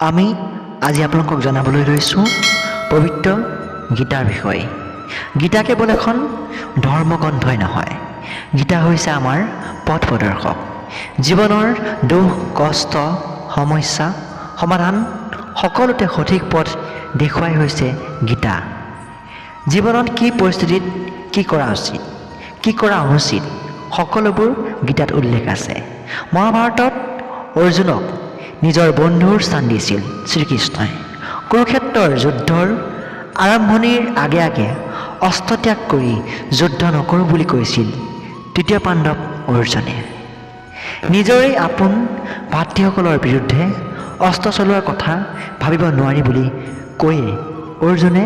আমি আজি আপোনালোকক জনাবলৈ লৈছোঁ পবিত্ৰ গীতাৰ বিষয়ে। গীতা কেৱল এখন ধৰ্মগ্ৰন্থই নহয়, গীতা হৈছে আমাৰ পথ প্ৰদৰ্শক। জীৱনৰ দুখ কষ্ট সমস্যা সমাধান সকলোতে সঠিক পথ দেখুৱাই হৈছে গীতা। জীৱনত কি পৰিস্থিতিত কি কৰা উচিত কি কৰা অনুচিত সকলোবোৰ গীতাত উল্লেখ আছে। মহাভাৰতত অৰ্জুনক নিজৰ বন্ধুৰ স্থান দিছিল শ্ৰীকৃষ্ণই। কুৰুক্ষেত্ৰৰ যুদ্ধৰ আৰম্ভণিৰ আগে আগে অস্ত্ৰ ত্যাগ কৰি যুদ্ধ নকৰোঁ বুলি কৈছিল তৃতীয় পাণ্ডৱ অৰ্জুনে। নিজৰেই আপোন ভাতৃসকলৰ বিৰুদ্ধে অস্ত্ৰ চলোৱাৰ কথা ভাবিব নোৱাৰি বুলি কৈয়ে অৰ্জুনে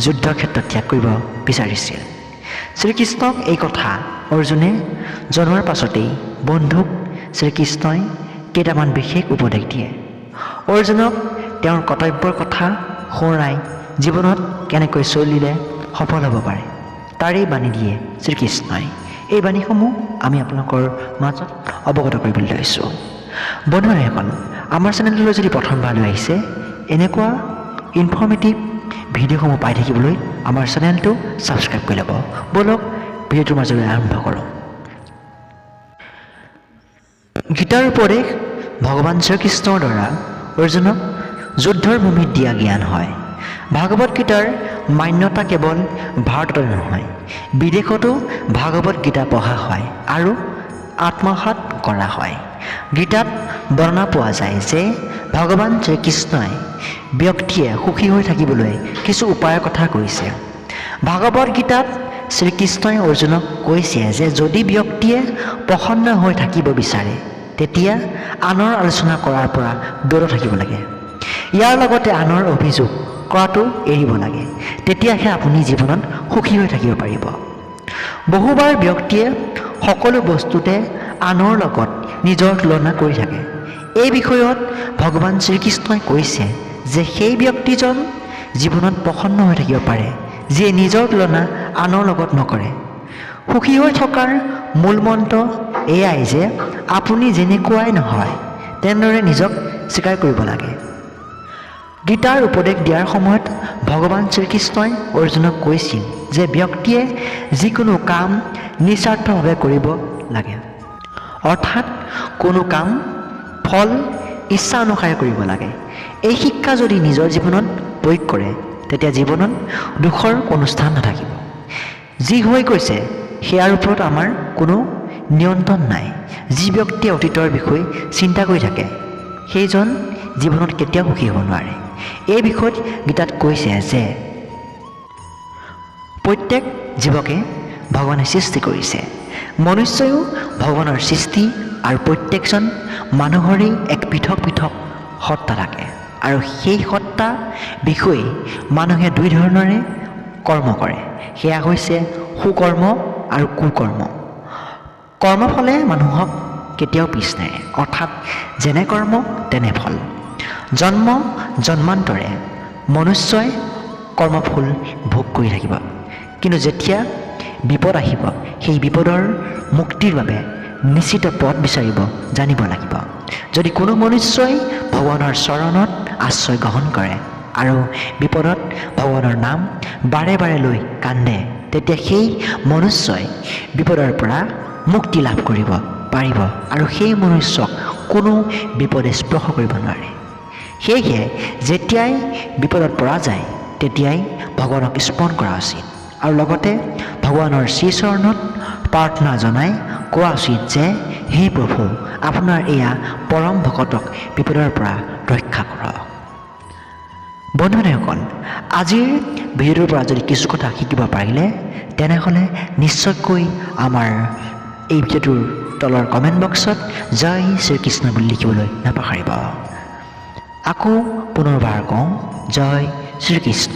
যুদ্ধক্ষেত্ৰ ত্যাগ কৰিব বিচাৰিছিল। শ্ৰীকৃষ্ণক এই কথা অৰ্জুনে জনোৱাৰ পাছতেই বন্ধুক শ্ৰীকৃষ্ণই কেইটামান বিশেষ উপদেশ দিয়ে। অৰ্জুনক তেওঁৰ কৰ্তব্যৰ কথা সোঁৱৰাই জীৱনত কেনেকৈ চলিলে সফল হ'ব পাৰে তাৰেই বাণী দিয়ে শ্ৰীকৃষ্ণই। এই বাণীসমূহ আমি আপোনালোকৰ মাজত অৱগত কৰিবলৈ লৈছোঁ। বন্ধুসকল, আমাৰ চেনেললৈ যদি প্ৰথমবাৰলৈ আহিছে, এনেকুৱা ইনফৰ্মেটিভ ভিডিঅ'সমূহ পাই থাকিবলৈ আমাৰ চেনেলটো ছাবস্ক্ৰাইব কৰি ল'ব। ব'লক ভিডিঅ'টোৰ মাজলৈ আৰম্ভ কৰোঁ। গীতাৰ উপদেশ ভগৱান শ্ৰীকৃষ্ণৰ দ্বাৰা অৰ্জুনক যুদ্ধৰ ভূমিত দিয়া জ্ঞান হয়। ভাগৱত গীতাৰ মান্যতা কেৱল ভাৰততে নহয়, বিদেশতো ভাগৱত গীতা পঢ়া হয় আৰু আত্মসাৎ কৰা হয়। গীতাত বৰ্ণনা পোৱা যায় যে ভগৱান শ্ৰীকৃষ্ণই ব্যক্তিয়ে সুখী হৈ থাকিবলৈ কিছু উপায়ৰ কথা কৈছে। ভাগৱত গীতাত শ্ৰীকৃষ্ণই অৰ্জুনক কৈছে যে যদি ব্যক্তিয়ে প্ৰসন্ন হৈ থাকিব বিচাৰে তেতিয়া আনৰ আলোচনা কৰাৰ পৰা দূৰত থাকিব লাগে। ইয়াৰ লগতে আনৰ অভিযোগ কৰাটো এৰিব লাগে, তেতিয়াহে আপুনি জীৱনত সুখী হৈ থাকিব পাৰিব। বহুবাৰ ব্যক্তিয়ে সকলো বস্তুতে আনৰ লগত নিজৰ তুলনা কৰি থাকে। এই বিষয়ত ভগৱান শ্ৰীকৃষ্ণই কৈছে যে সেই ব্যক্তিজন জীৱনত প্ৰসন্ন হৈ থাকিব পাৰে যিয়ে নিজৰ তুলনা আনৰ লগত নকৰে। সুখী হৈ থকাৰ মূল মন্ত্ৰ এয়াই যে আপুনি যেনেকুৱাই নহয় তেনেদৰে নিজক স্বীকাৰ কৰিব লাগে। গীতাৰ উপদেশ দিয়াৰ সময়ত ভগৱান শ্ৰীকৃষ্ণই অৰ্জুনক কৈছিল যে ব্যক্তিয়ে যিকোনো কাম নিস্বাৰ্থভাৱে কৰিব লাগে, অৰ্থাৎ কোনো কাম ফল ইচ্ছা অনুসাৰে কৰিব লাগে। এই শিক্ষা যদি নিজৰ জীৱনত প্ৰয়োগ কৰে তেতিয়া জীৱনত দুখৰ কোনো স্থান নাথাকিব। যি হৈ গৈছে সেয়াৰ ওপৰত আমাৰ কোনো নিয়ন্ত্ৰণ নাই। যি ব্যক্তিয়ে অতীতৰ বিষয়ে চিন্তা কৰি থাকে সেইজন জীৱনত কেতিয়াও সুখী হ'ব নোৱাৰে। এই বিষয়ত গীতাত কৈছে যে প্ৰত্যেক জীৱকে ভগৱানে সৃষ্টি কৰিছে। মনুষ্যয়ো ভগৱানৰ সৃষ্টি আৰু প্ৰত্যেকজন মানুহৰেই এক পৃথক পৃথক সত্তা থাকে আৰু সেই সত্তা বিষয়ে মানুহে দুই ধৰণেৰে কৰ্ম কৰে। সেয়া হৈছে সুকৰ্ম আৰু কুকৰ্ম। কৰ্মফলে মানুহক কেতিয়াও পিছ নেৰে, অৰ্থাৎ যেনে কৰ্ম তেনে ফল। জন্ম জন্মান্তৰে মনুষ্যই কৰ্মফল ভোগ কৰি থাকিব, কিন্তু যেতিয়া বিপদ আহিব সেই বিপদৰ মুক্তিৰ বাবে নিশ্চিত পথ বিচাৰিব জানিব লাগিব। যদি কোনো মনুষ্যই ভগৱানৰ চৰণত আশ্ৰয় গ্ৰহণ কৰে আৰু বিপদত ভগৱানৰ নাম বাৰে বাৰে লৈ কান্দে তেতিয়া সেই মনুষ্যই বিপদৰ পৰা মুক্তি লাভ কৰিব পাৰিব আৰু সেই মনুষ্যক কোনো বিপদে স্পৰ্শ কৰিব নোৱাৰে। সেয়েহে যেতিয়াই বিপদত পৰা যায় তেতিয়াই ভগৱানক স্মৰণ কৰা উচিত আৰু লগতে ভগৱানৰ শ্ৰীচৰণত প্ৰাৰ্থনা জনাই কোৱা উচিত যে হে প্ৰভু, আপোনাৰ এয়া পৰম ভকতক বিপদৰ পৰা ৰক্ষা কৰক। বন্ধুসকল, আজিৰ ভিডিঅ'টোৰ পৰা যদি কিছু কথা শিকিব পাৰিলে তেনেহ'লে নিশ্চয়কৈ আমাৰ এই ভিডিঅ'টোৰ তলৰ কমেণ্ট বক্সত জয় শ্ৰীকৃষ্ণ বুলি লিখিবলৈ নাপাহৰিব। আকৌ পুনৰবাৰ কওঁ, জয় শ্ৰীকৃষ্ণ।